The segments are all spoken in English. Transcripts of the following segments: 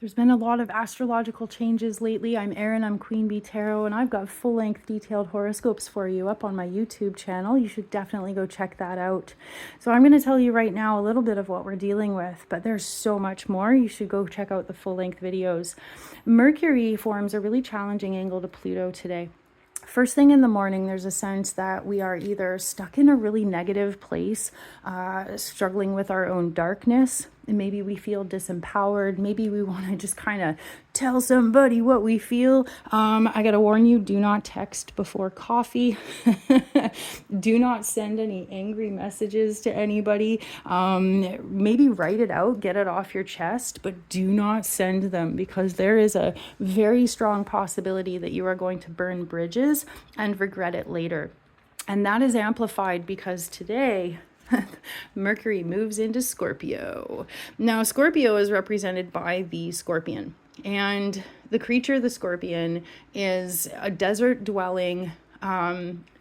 There's been a lot of astrological changes lately. I'm Erin, I'm QueenBeeTarot, and I've got full-length detailed horoscopes for you up on my YouTube channel. You should definitely go check that out. So I'm going to tell you right now a little bit of what we're dealing with, but there's so much more. You should go check out the full-length videos. Mercury forms a really challenging angle to Pluto today. First thing in the morning, there's a sense that we are either stuck in a really negative place, struggling with our own darkness, and maybe we feel disempowered. Maybe we want to just kind of tell somebody what we feel. I got to warn you, do not text before coffee. Do not send any angry messages to anybody. Maybe write it out, get it off your chest, but do not send them, because there is a very strong possibility that you are going to burn bridges and regret it later. And that is amplified because today Mercury moves into Scorpio. Now, Scorpio is represented by the scorpion, and the creature, the scorpion, is a desert-dwelling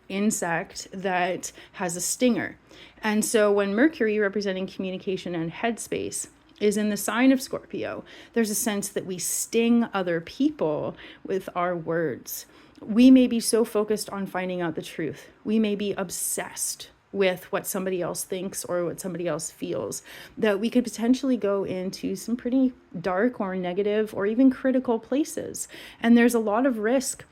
insect that has a stinger. And so when Mercury, representing communication and headspace, is in the sign of Scorpio, there's a sense that we sting other people with our words. We may be so focused on finding out the truth. We may be obsessed with what somebody else thinks or what somebody else feels, that we could potentially go into some pretty dark or negative or even critical places. And there's a lot of risk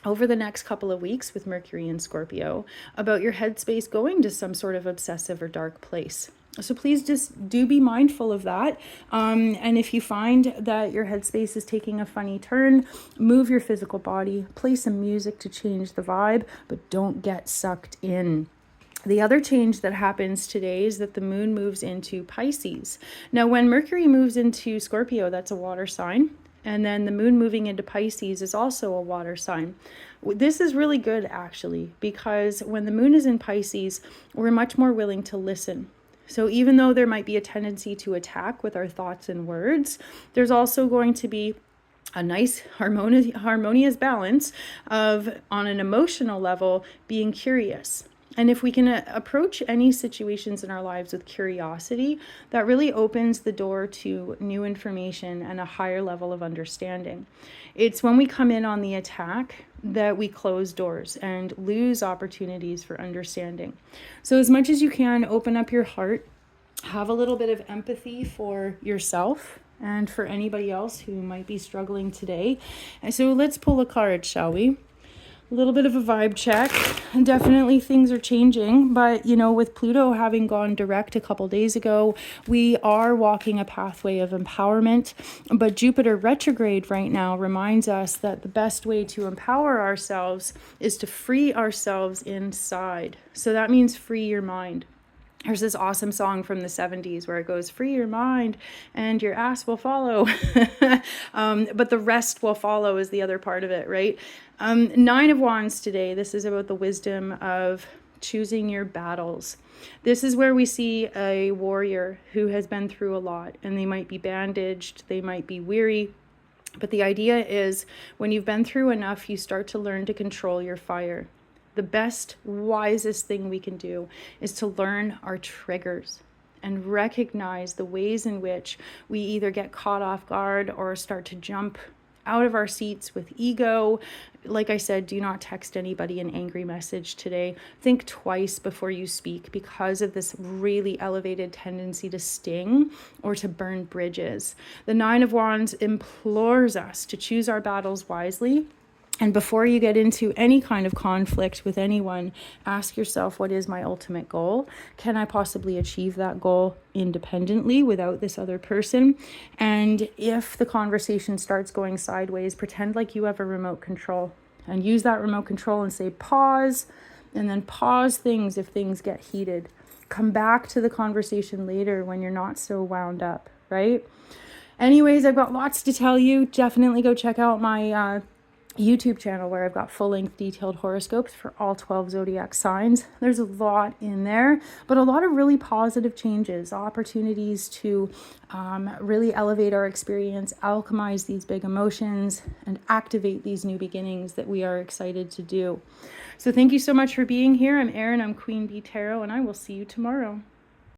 over the next couple of weeks with Mercury and Scorpio about your headspace going to some sort of obsessive or dark place. So please just do be mindful of that. And if you find that your headspace is taking a funny turn, move your physical body, play some music to change the vibe, but don't get sucked in. The other change that happens today is that the moon moves into Pisces. Now, when Mercury moves into Scorpio, that's a water sign. And then the moon moving into Pisces is also a water sign. This is really good, actually, because when the moon is in Pisces, we're much more willing to listen. So even though there might be a tendency to attack with our thoughts and words, there's also going to be a nice harmonious balance of, on an emotional level, being curious. And if we can approach any situations in our lives with curiosity, that really opens the door to new information and a higher level of understanding. It's when we come in on the attack that we close doors and lose opportunities for understanding. So as much as you can, open up your heart, have a little bit of empathy for yourself and for anybody else who might be struggling today. And so let's pull a card, shall we? A little bit of a vibe check. Definitely things are changing, but with Pluto having gone direct a couple days ago, we are walking a pathway of empowerment. But Jupiter retrograde right now reminds us that the best way to empower ourselves is to free ourselves inside. So that means free your mind. There's this awesome song from the 70s where it goes, free your mind and your ass will follow. But the rest will follow is the other part of it, right? 9 of Wands today. This is about the wisdom of choosing your battles. This is where we see a warrior who has been through a lot, and they might be bandaged, they might be weary. But the idea is when you've been through enough, you start to learn to control your fire. The best, wisest thing we can do is to learn our triggers and recognize the ways in which we either get caught off guard or start to jump out of our seats with ego. Like I said, do not text anybody an angry message today. Think twice before you speak because of this really elevated tendency to sting or to burn bridges. The 9 of Wands implores us to choose our battles wisely. And before you get into any kind of conflict with anyone, ask yourself, what is my ultimate goal? Can I possibly achieve that goal independently without this other person? And if the conversation starts going sideways, pretend like you have a remote control and use that remote control and say pause, and then pause things if things get heated. Come back to the conversation later when you're not so wound up, right? Anyways, I've got lots to tell you. Definitely go check out my YouTube channel where I've got full-length detailed horoscopes for all 12 zodiac signs. There's a lot in there, but a lot of really positive changes, opportunities to really elevate our experience, alchemize these big emotions, and activate these new beginnings that we are excited to do. So thank you so much for being here. I'm Erin, I'm QueenBeeTarot, and I will see you tomorrow.